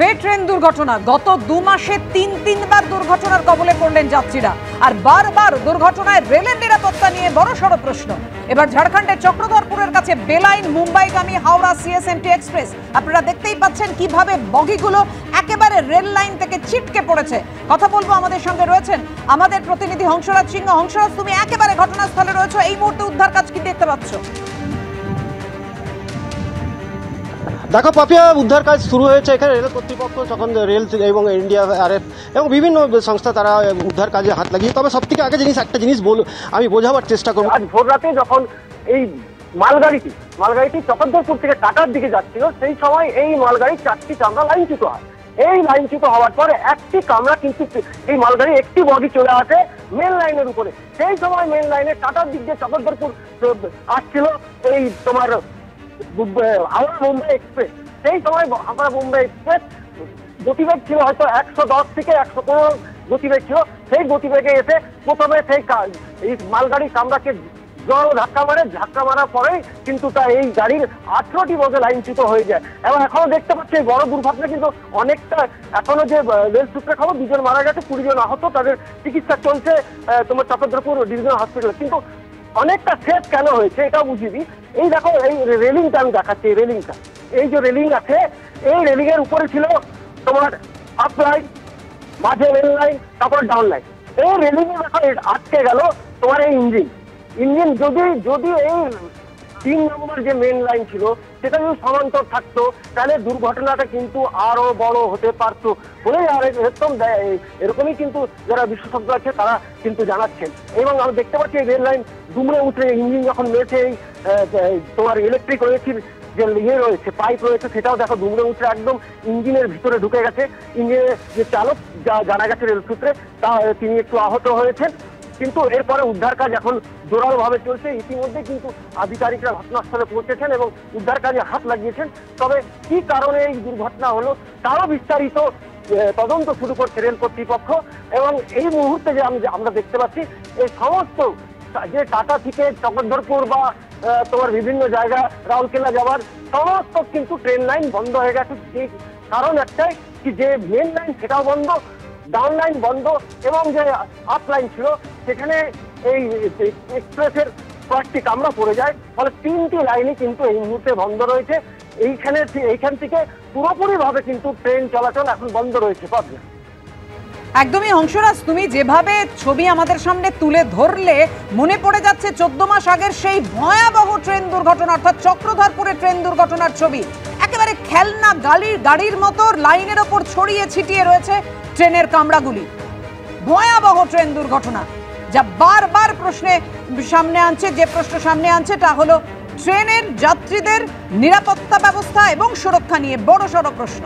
ফের ট্রেন দুর্ঘটনা। গত 2 মাসে তিনবার দুর্ঘটনার কবলে পড়লেন যাত্রীরা, আর বারবার দুর্ঘটনায় রেলের নিরাপত্তা নিয়ে বড়সড় প্রশ্ন। এবার ঝাড়খণ্ডের চক্রধরপুরের কাছে বেলাইন মুম্বাইগামী হাওড়া সিএসএমটি এক্সপ্রেস। আপনারা দেখতেই পাচ্ছেন কিভাবে বগিগুলো একেবারে রেল লাইন থেকে ছিটকে পড়েছে। কথা বলবো, আমাদের সঙ্গে রয়েছেন আমাদের প্রতিনিধি হংসরাজ সিংহ। হংসরাজ, তুমি একেবারে ঘটনাস্থলে রয়েছো, এই মুহূর্তে উদ্ধার কাজ কি দেখতে পাচ্ছ? দেখো পাপিয়া, উদ্ধার কাজ শুরু হয়েছে এখানে। রেল কর্তৃপক্ষ যখন রেল এবং ইন্ডিয়া আরএফ এবং বিভিন্ন সংস্থা তারা উদ্ধার কাজে হাত লাগিয়ে, তবে সব থেকে আগে একটা জিনিস আমি বোঝাবার চেষ্টা করবো। আজ ভোর রাতে যখন এই মালগাড়িটি চকরধরপুর থেকে টাটার দিকে যাচ্ছিল, সেই সময় এই মালগাড়ির 4টি কামরা লাইনচ্যুত হয়। এই লাইনচ্যুত হওয়ার পরে একটি কামরা কিন্তু এই মালগাড়ি একটি বগি চলে আসে মেন লাইনের উপরে। সেই সময় মেন লাইনে টাটার দিক দিয়ে চকরধরপুর আসছিল এই তোমার হাওড়া মুম্বাই এক্সপ্রেস। সেই সময় হাওড়া মুম্বাই এক্সপ্রেস গতিবেগ ছিল হয়তো 110 থেকে 115 গতিবেগ ছিল। সেই গতিবেগে এসে প্রথমে সেই এই মালগাড়ির কামরাকে জোরে ধাক্কা মারার পরেই কিন্তু এই গাড়ির 18টি বগে লাইনচ্যুত হয়ে যায়। এবং এখনো দেখতে পাচ্ছি এই বড় দুর্ঘটনা কিন্তু অনেকটা, এখনো যে রেল সূত্রে খবর 2 জন মারা গেছে, 20 জন আহত, তাদের চিকিৎসা চলছে তোমার চক্রধরপুর ডিভিশনাল হসপিটালে। কিন্তু অনেকটা সেফ কেন হয়েছে এটাও বুঝিয়ে দিই। এই দেখো, এই রেলিংটা আমি দেখাচ্ছি। এই রেলিংটা, এই যে রেলিং আছে, এই রেলিং এর উপরে ছিল তোমার আপ লাইন, মাঝে রেল লাইন, তারপর ডাউন লাইন। এই রেলিং এ দেখো আটকে গেল তোমার এই ইঞ্জিন। যদি এই 3 নম্বর যে মেন লাইন ছিল সেটা যদি সমান্তর থাকতো, তাহলে দুর্ঘটনাটা কিন্তু আরো বড় হতে পারতো বলেই আর একদম এরকমই কিন্তু যারা বিশেষজ্ঞ আছে তারা কিন্তু জানাচ্ছেন। এবং আমরা দেখতে পাচ্ছি এই রেল লাইন দুমড়ে উঠে, ইঞ্জিন যখন মেছে তোমার ইলেকট্রিক রয়েছে যে রয়েছে, পাইপ রয়েছে, সেটাও দেখো দুমড়ে উঠে একদম ইঞ্জিনের ভিতরে ঢুকে গেছে। ইঞ্জিনের যে চালক, যা জানা গেছে রেল সূত্রে, তিনি একটু আহত হয়েছেন। কিন্তু এরপরে উদ্ধার কাজ এখন জোরালোভাবে চলছে। ইতিমধ্যে কিন্তু আধিকারিকরা ঘটনাস্থলে পৌঁছেছেন এবং উদ্ধার কাজে হাত লাগিয়েছেন। তবে কি কারণে এই দুর্ঘটনা হলো তারও বিস্তারিত তদন্ত শুরু করছে রেল কর্তৃপক্ষ। এবং এই মুহূর্তে যে আমরা দেখতে পাচ্ছি, এই সমস্ত যে টাটা থেকে চকরধরপুর বা তোমার বিভিন্ন জায়গা রাউরকেলা যাওয়ার সমস্ত কিন্তু ট্রেন লাইন বন্ধ হয়ে গেছে। যে কারণ একটাই, কি যে মেন লাইন সেটাও বন্ধ, ডাউন লাইন বন্ধ, এবং যে আপ লাইন ছিল সেখানে এই এক্সপ্রেসের কয়েকটি কামরা পড়ে যায়। ফলে 3টি লাইনই কিন্তু এই মুহূর্তে বন্ধ রয়েছে। এইখান থেকে পুরোপুরি ভাবে কিন্তু ট্রেন চলাচল এখন বন্ধ রয়েছে। পাবনা, একদমই হংসরাজ, তুমি যেভাবে ছবি আমাদের সামনে তুলে ধরলে মনে পড়ে যাচ্ছে 14 মাস আগের সেই ভয়াবহ ট্রেন দুর্ঘটনা, অর্থাৎ চক্রধরপুরের ট্রেন দুর্ঘটনার ছবি। একেবারে খেলনা গাড়ির মতো লাইনের ওপর ছড়িয়ে ছিটিয়ে রয়েছে ট্রেনের কামরাগুলি। ভয়াবহ ট্রেন দুর্ঘটনা যা বারবার সামনে আনছে তা হলো ট্রেনের যাত্রীদের নিরাপত্তা ব্যবস্থা এবং সুরক্ষা নিয়ে বড়সড় প্রশ্ন।